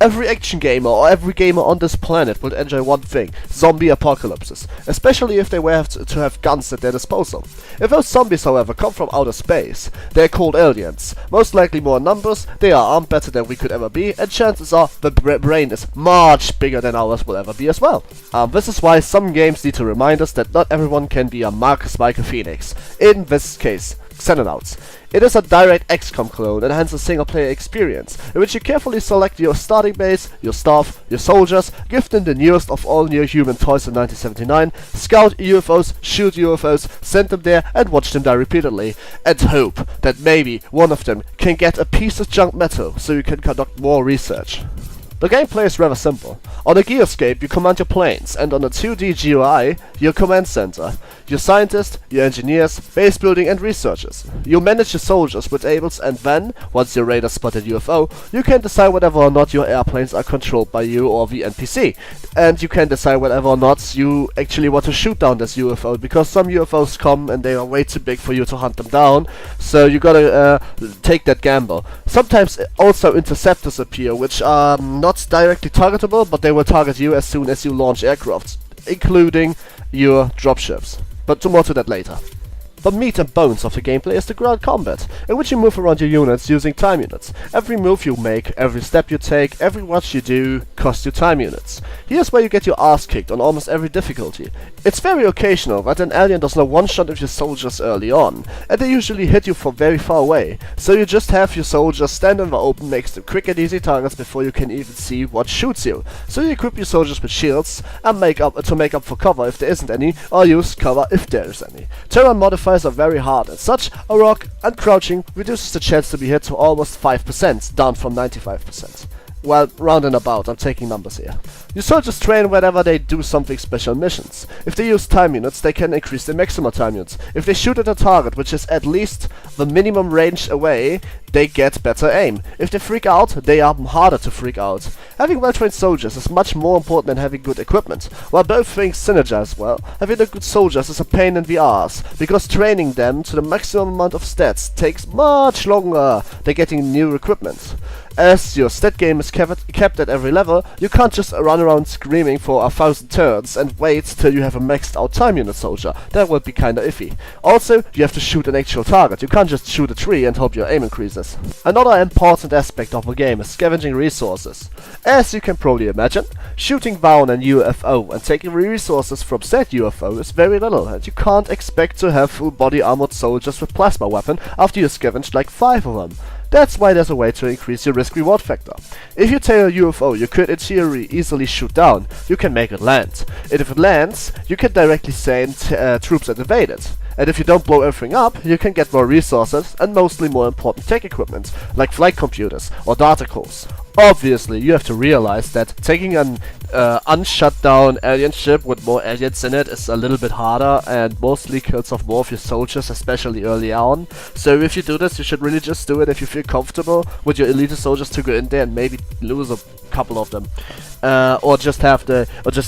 Every action gamer or every gamer on this planet would enjoy one thing: zombie apocalypses, especially if they were to have guns at their disposal. If those zombies, however, come from outer space, they're called aliens. Most likely more in numbers, they are armed better than we could ever be, and chances are the brain is much bigger than ours will ever be as well. This is why some games need to remind us that not everyone can be a Marcus Michael Phoenix. In this case, Xenonauts. It is a direct Xcom clone and hence a single player experience, in which you carefully select your starting base, your staff, your soldiers, give them the newest of all new human toys in 1979, scout UFOs, shoot UFOs, send them there and watch them die repeatedly, and hope that maybe one of them can get a piece of junk metal so you can conduct more research. The gameplay is rather simple. On a geoscape you command your planes, and on a 2D GUI your command center, your scientists, your engineers, base building and researchers. You manage your soldiers with tables, and then, once your radar spotted UFO, you can decide whether or not your airplanes are controlled by you or the NPC. And you can decide whether or not you actually want to shoot down this UFO, because some UFOs come and they are way too big for you to hunt them down, so you gotta take that gamble. Sometimes also interceptors appear, which are not directly targetable, but they will target you as soon as you launch aircrafts, including your dropships. But more to that later. The meat and bones of the gameplay is the ground combat, in which you move around your units using time units. Every move you make, every step you take, every watch you do, costs you time units. Here's where you get your ass kicked on almost every difficulty. It's very occasional that an alien does no one-shot of your soldiers early on, and they usually hit you from very far away, so you just have your soldiers stand in the open, makes them quick and easy targets before you can even see what shoots you. So you equip your soldiers with shields, and make up for cover if there isn't any, or use cover if there is any. Terrain modifiers are very hard, and such a rock and crouching reduces the chance to be hit to almost 5%, down from 95%. Well, round and about, I'm taking numbers here. Your soldiers train whenever they do something special missions. If they use time units, they can increase their maximum time units. If they shoot at a target which is at least the minimum range away, they get better aim. If they freak out, they are harder to freak out. Having well-trained soldiers is much more important than having good equipment. While both things synergize well, having the good soldiers is a pain in the ass, because training them to the maximum amount of stats takes much longer than getting new equipment. As your stat game is kept at every level, you can't just run around screaming for 1,000 turns and wait till you have a maxed out time unit soldier. That would be kinda iffy. Also, you have to shoot an actual target. You can't just shoot a tree and hope your aim increases. Another important aspect of the game is scavenging resources. As you can probably imagine, shooting down an UFO and taking resources from said UFO is very little, and you can't expect to have full body armored soldiers with plasma weapon after you scavenged like 5 of them. That's why there's a way to increase your risk-reward factor. If you tail a UFO you could in theory easily shoot down, you can make it land. And if it lands, you can directly send troops and evade it. And if you don't blow everything up, you can get more resources and mostly more important tech equipment, like flight computers or data cores. Obviously, you have to realize that taking an unshut down alien ship with more aliens in it is a little bit harder and mostly kills off more of your soldiers, especially early on. So if you do this, you should really just do it if you feel comfortable with your elite soldiers to go in there and maybe lose a couple of them. Or just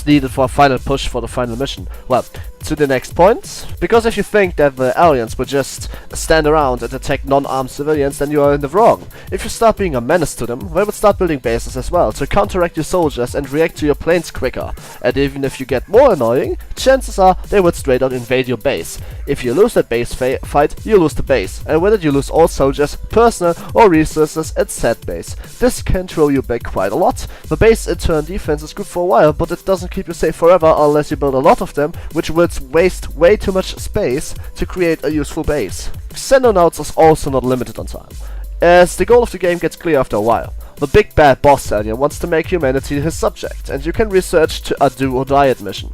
need it for a final push for the final mission. Well, to the next point, because if you think that the aliens would just stand around and attack non-armed civilians, then you are in the wrong. If you start being a menace to them, they would start building bases as well, to counteract your soldiers and react to your planes quicker. And even if you get more annoying, chances are they would straight out invade your base. If you lose that base fight, you lose the base, and with it you lose all soldiers, personnel or resources at said base. This can throw you back quite a lot. The base in turn defense is good for a while, but it doesn't keep you safe forever unless you build a lot of them, which would waste way too much space to create a useful base. Xenonauts is also not limited on time, as the goal of the game gets clear after a while. The big bad boss alien wants to make humanity his subject, and you can research to a do or die mission.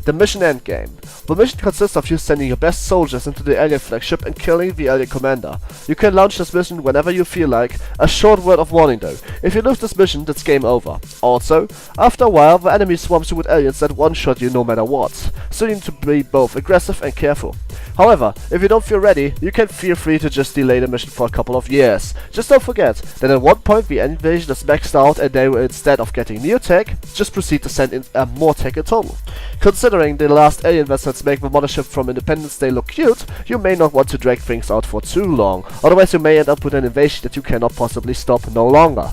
The mission endgame. The mission consists of you sending your best soldiers into the alien flagship and killing the alien commander. You can launch this mission whenever you feel like. A short word of warning though: if you lose this mission, that's game over. Also, after a while, the enemy swarms you with aliens that one-shot you no matter what, so you need to be both aggressive and careful. However, if you don't feel ready, you can feel free to just delay the mission for a couple of years. Just don't forget that at one point the invasion is maxed out and they will, instead of getting new tech, just proceed to send in more tech in total. Considering the last alien vessels make the mothership from Independence Day look cute, you may not want to drag things out for too long, otherwise you may end up with an invasion that you cannot possibly stop no longer.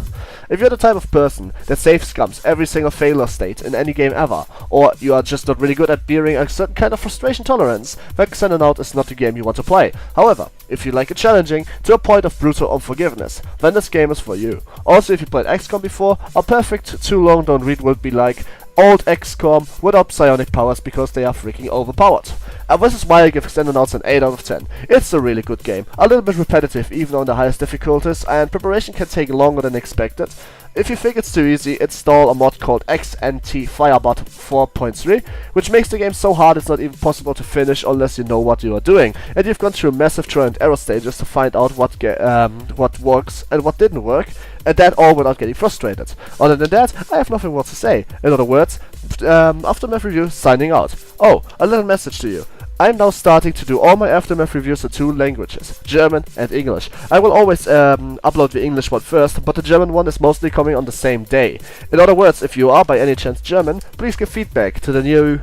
If you're the type of person that safe scums every single failure state in any game ever, or you are just not really good at bearing a certain kind of frustration tolerance, then Xenonauts is not the game you want to play. However, if you like it challenging to a point of brutal unforgiveness, then this game is for you. Also, if you played Xcom before, a perfect too long don't read would be like old Xcom without psionic powers because they are freaking overpowered. And this is why I give Xenonauts an 8 out of 10. It's a really good game, a little bit repetitive even on the highest difficulties, and preparation can take longer than expected. If you think it's too easy, install a mod called XNT Firebot 4.3, which makes the game so hard it's not even possible to finish unless you know what you are doing, and you've gone through massive trial and error stages to find out what works and what didn't work, and that all without getting frustrated. Other than that, I have nothing more to say. In other words, Aftermath Review signing out. Oh, a little message to you. I'm now starting to do all my Aftermath reviews in 2 languages, German and English. I will always upload the English one first, but the German one is mostly coming on the same day. In other words, if you are by any chance German, please give feedback to the new,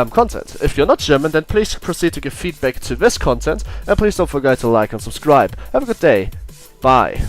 content. If you're not German, then please proceed to give feedback to this content, and please don't forget to like and subscribe. Have a good day. Bye.